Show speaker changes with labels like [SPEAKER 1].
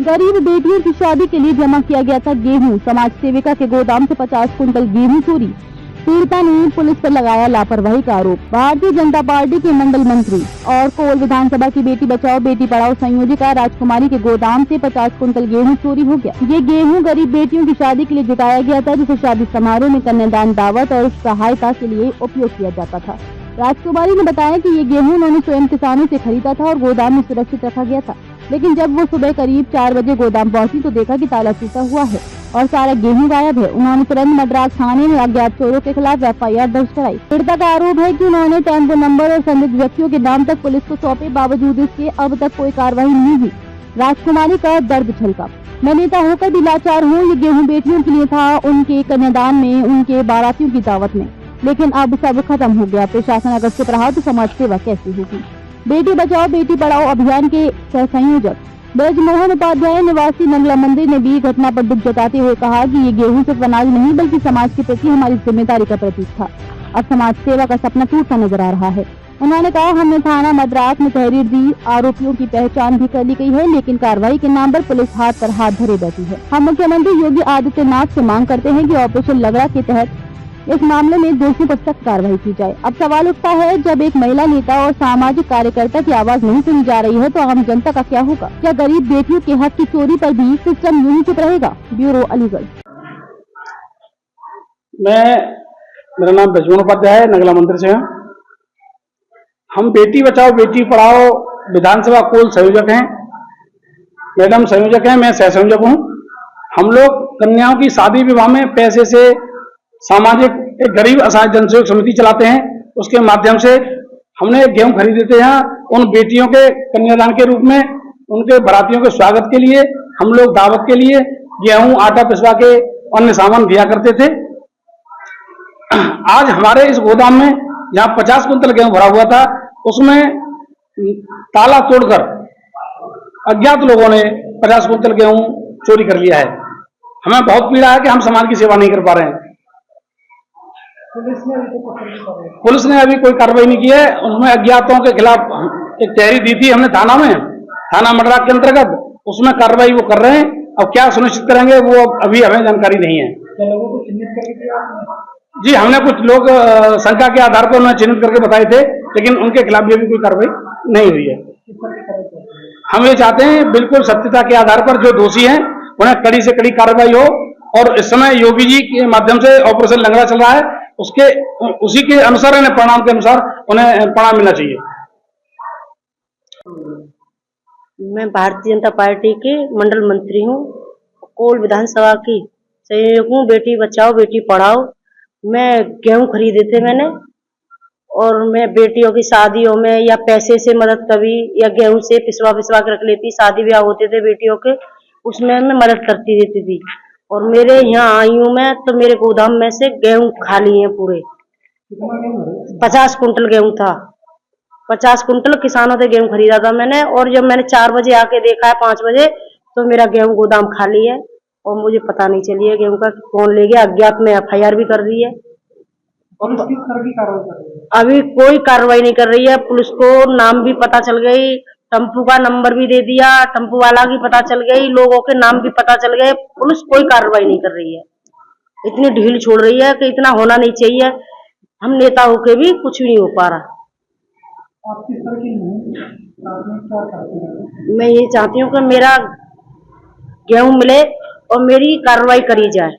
[SPEAKER 1] गरीब बेटियों की शादी के लिए जमा किया गया था गेहूं। समाज सेविका के गोदाम से 50 कुंटल गेहूं चोरी। पीड़िता ने पुलिस पर लगाया लापरवाही का आरोप। भारतीय जनता पार्टी के मंडल मंत्री और कोल विधानसभा की बेटी बचाओ बेटी पढ़ाओ संयोजिका राजकुमारी के गोदाम से 50 कुंटल गेहूं चोरी हो गया। ये गेहूं गरीब बेटियों की शादी के लिए जुटाया गया था, जिसे शादी समारोह में कन्यादान, दावत और सहायता के लिए उपयोग किया जाता था। राजकुमारी ने बताया कि ये गेहूं उन्होंने स्वयं किसानों से खरीदा था और गोदाम में सुरक्षित रखा गया था, लेकिन जब वो सुबह करीब 4 बजे गोदाम पहुंची तो देखा कि ताला टूटा हुआ है और सारा गेहूं गायब है। उन्होंने तुरंत मद्रास थाने में अज्ञात चोरों के खिलाफ एफआईआर दर्ज कराई। पीड़िता का आरोप है कि उन्होंने टेम्पो नंबर और संदिग्ध व्यक्तियों के नाम तक पुलिस को सौंपे, बावजूद इसके अब तक कोई कार्रवाई नहीं हुई। राजकुमारी का दर्द छलका। मैं नेता होकर भी लाचार हूँ। ये गेहूं बेटियों के लिए था, उनके कन्यादान में, उनके बारातियों की दावत में, लेकिन अब सब खत्म हो गया। प्रशासन अगर चुप रहा तो समाज सेवा कैसी होगी। बेटी बचाओ बेटी पढ़ाओ अभियान के सह संयोजक ब्रजमोहन उपाध्याय निवासी नंगला मंदिर ने भी घटना पर दुख जताते हुए कहा कि ये गेहूं सिर्फ अनाज नहीं बल्कि समाज के प्रति हमारी जिम्मेदारी का प्रतीक था। अब समाज सेवा का सपना टूटता नजर आ रहा है। उन्होंने कहा, हमने थाना मद्रास में तहरीर दी, आरोपियों की पहचान भी कर ली गई है, लेकिन कार्रवाई के नाम पर पुलिस हाथ पर हाथ धरे बैठी है। हम मुख्यमंत्री योगी आदित्यनाथ से मांग करते हैं कि ऑपरेशन लगड़ा के तहत इस मामले में दोषियों पर सख्त कार्रवाई की जाए। अब सवाल उठता है, जब एक महिला नेता और सामाजिक कार्यकर्ता की आवाज नहीं सुनी जा रही है तो आम जनता का क्या होगा? क्या गरीब बेटियों के हक की चोरी पर भी सिस्टम यूं ही चुप रहेगा? ब्यूरो अलीगढ़।
[SPEAKER 2] मेरा नाम ब्रजमोहन उपाध्याय है, नंगला मंदिर से हैं। हम बेटी बचाओ बेटी पढ़ाओ विधानसभा कोल संयोजक हैं। मैडम संयोजक हैं, मैं सह संयोजक हूँ। हम लोग कन्याओं की शादी विवाह में पैसे से सामाजिक एक गरीब असहाय जनसहयोग समिति चलाते हैं। उसके माध्यम से हमने गेहूं खरीदे थे। यहाँ उन बेटियों के कन्यादान के रूप में उनके बारातियों के स्वागत के लिए हम लोग दावत के लिए गेहूं, आटा पिसवा के अन्य सामान दिया करते थे। आज हमारे इस गोदाम में जहाँ 50 कुंतल गेहूं भरा हुआ था, उसमें ताला तोड़कर अज्ञात लोगों ने 50 कुंतल गेहूं चोरी कर लिया है। हमें बहुत पीड़ा है कि हम समाज की सेवा नहीं कर पा रहे हैं। पुलिस ने अभी कोई कार्रवाई नहीं की है। उसमें अज्ञातों के खिलाफ एक तहरीर दी थी हमने थाना में, थाना मद्रास के अंतर्गत। उसमें कार्रवाई वो कर रहे हैं। अब क्या सुनिश्चित करेंगे वो अभी हमें जानकारी नहीं है। जी, हमने कुछ लोग शंका के आधार पर उन्हें चिन्हित करके बताए थे, लेकिन उनके खिलाफ भी अभी कोई कार्रवाई नहीं हुई है। हम ये चाहते हैं बिल्कुल सत्यता के आधार पर जो दोषी हैं उन्हें कड़ी से कड़ी कार्रवाई हो, और इस समय योगी जी के माध्यम से ऑपरेशन लगड़ा चल रहा है, उसी के अनुसार उन्हें परिणाम के अनुसार उन्हें परिणाम मिलना चाहिए।
[SPEAKER 3] मैं भारतीय जनता पार्टी की मंडल मंत्री हूँ, कोल विधानसभा की संयोजक हूँ। बेटी बचाओ बेटी पढ़ाओ मैं गेहूं खरीदे थे मैंने, और मैं बेटियों की शादियों में या पैसे से मदद कभी या गेहूं से पिसवा के रख लेती। शादी ब्याह होते थे बेटियों के, उसमें मैं मदद करती रहती थी। और मेरे यहाँ आई हूँ मैं, तो मेरे गोदाम में से गेहूं खाली हैं पूरे। 50 कुंटल गेहूं था। 50 कुंटल किसानों से गेहूं खरीदा था मैंने, और जब मैंने 4 बजे आके देखा है 5 बजे, तो मेरा गेहूं गोदाम खाली है और मुझे पता नहीं चली है गेहूं का कौन ले गया। अज्ञात में एफआईआर भी कर दी है। अभी कोई कार्रवाई नहीं कर रही है। पुलिस को नाम भी पता चल गई, टेम्पू का नंबर भी दे दिया, टेम्पू वाला की पता चल गई, लोगों के नाम भी पता चल गए। पुलिस कोई कार्रवाई नहीं कर रही है। इतनी ढील छोड़ रही है कि इतना होना नहीं चाहिए। हम नेता होके भी कुछ भी नहीं हो पा रहा। मैं ये चाहती हूँ कि मेरा गेहूं मिले और मेरी कार्रवाई करी जाए।